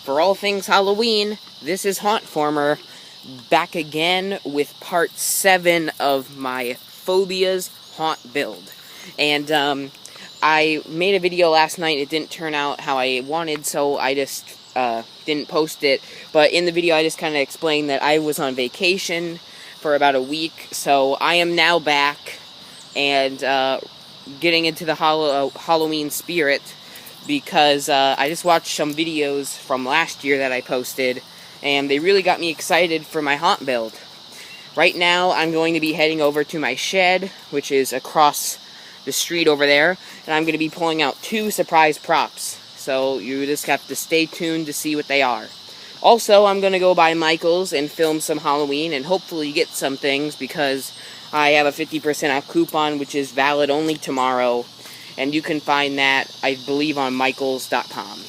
for all things Halloween, this is Hauntformer, back again with part 7 of my Phobias haunt build. And I made a video last night. It didn't turn out how I wanted, so I just didn't post it. But in the video I just kind of explained that I was on vacation for about a week, so I am now back and getting into the Halloween spirit, because I just watched some videos from last year that I posted, and they really got me excited for my haunt build. Right now, I'm going to be heading over to my shed, which is across the street over there, and I'm going to be pulling out 2 surprise props. So you just have to stay tuned to see what they are. Also, I'm going to go by Michael's and film some Halloween and hopefully get some things, because I have a 50% off coupon, which is valid only tomorrow. And you can find that, I believe, on michaels.com.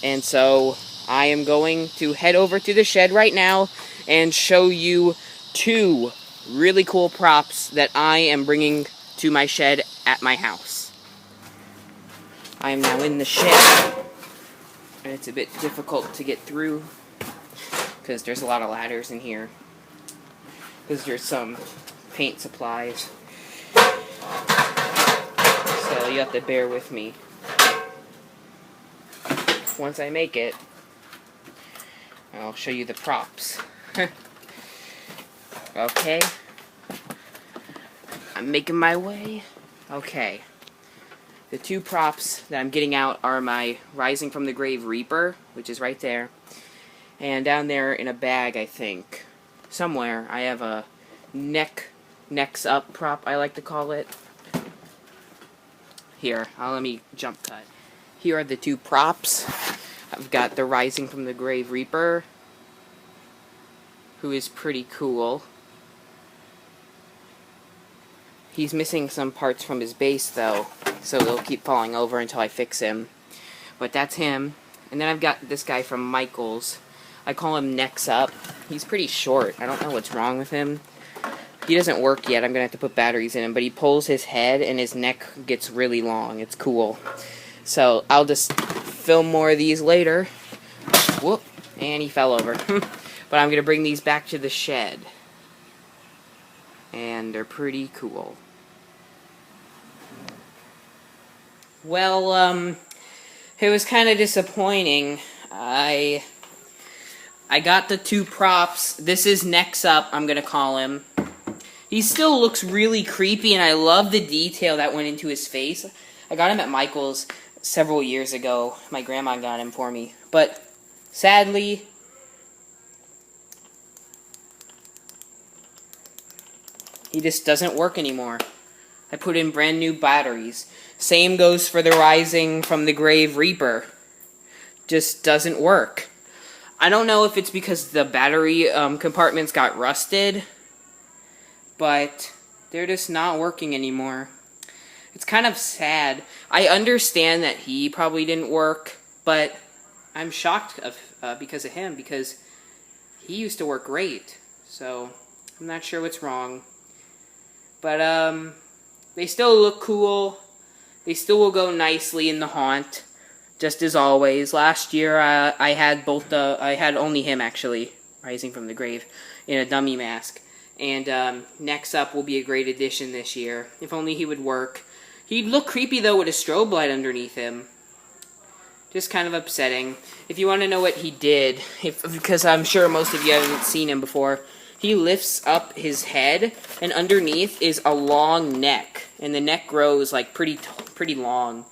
And so I am going to head over to the shed right now and show you 2 really cool props that I am bringing to my shed at my house. I am now in the shed, and it's a bit difficult to get through because there's a lot of ladders in here, because there's some paint supplies. So you have to bear with me. Once I make it, I'll show you the props. Okay. I'm making my way. Okay. The 2 props that I'm getting out are my Rising from the Grave Reaper, which is right there. And down there in a bag, I think, somewhere, I have a necks up prop, I like to call it. Here, let me jump cut. Here are the 2 props. I've got the Rising from the Grave Reaper, who is pretty cool. He's missing some parts from his base, though, so they'll keep falling over until I fix him. But that's him. And then I've got this guy from Michael's. I call him Necks Up. He's pretty short. I don't know what's wrong with him. He doesn't work yet. I'm going to have to put batteries in him. But he pulls his head and his neck gets really long. It's cool. So I'll just film more of these later. Whoop. And he fell over. But I'm going to bring these back to the shed. And they're pretty cool. Well, it was kind of disappointing. I got the 2 props. This is Necks Up, I'm going to call him. He still looks really creepy, and I love the detail that went into his face. I got him at Michael's several years ago. My grandma got him for me. But, sadly, he just doesn't work anymore. I put in brand new batteries. Same goes for the Rising from the Grave Reaper. Just doesn't work. I don't know if it's because the battery compartments got rusted, but they're just not working anymore. It's kind of sad. I understand that he probably didn't work, but I'm shocked because of him, because he used to work great. So I'm not sure what's wrong. But they still look cool. They still will go nicely in the haunt, just as always. Last year I had only him, actually, Rising from the Grave, in a dummy mask. And Necks Up will be a great addition this year. If only he would work. He'd look creepy, though, with a strobe light underneath him. Just kind of upsetting. If you want to know what he did, because I'm sure most of you haven't seen him before, he lifts up his head, and underneath is a long neck. And the neck grows, like, pretty long.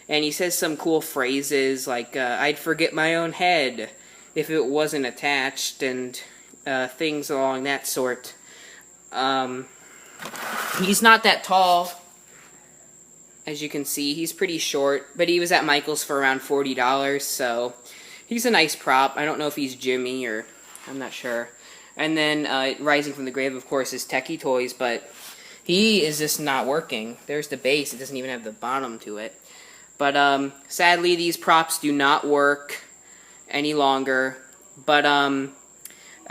And he says some cool phrases, like, I'd forget my own head if it wasn't attached, and things along that sort. He's not that tall, as you can see. He's pretty short, but he was at Michael's for around $40, so he's a nice prop. I don't know if he's Jimmy, or I'm not sure. And then Rising from the Grave, of course, is Techie Toys, but he is just not working. There's the base. It doesn't even have the bottom to it. But sadly, these props do not work any longer. But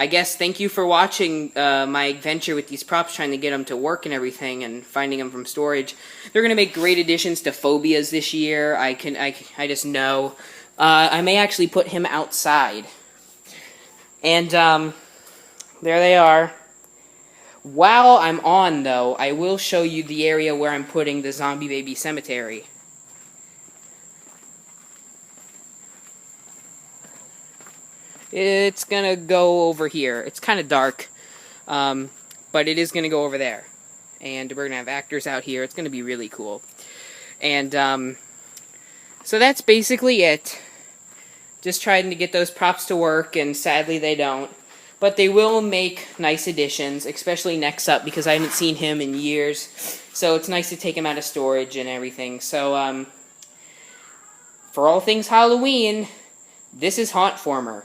I guess thank you for watching my adventure with these props, trying to get them to work and everything, and finding them from storage. They're going to make great additions to Phobias this year. I just know. I may actually put him outside. And there they are. While I'm on, though, I will show you the area where I'm putting the zombie baby cemetery. It's gonna go over here. It's kind of dark, but it is gonna go over there. And we're gonna have actors out here. It's gonna be really cool. And so that's basically it. Just trying to get those props to work, and sadly they don't. But they will make nice additions, especially next up, because I haven't seen him in years. So it's nice to take him out of storage and everything. So, for all things Halloween, this is Hauntformer.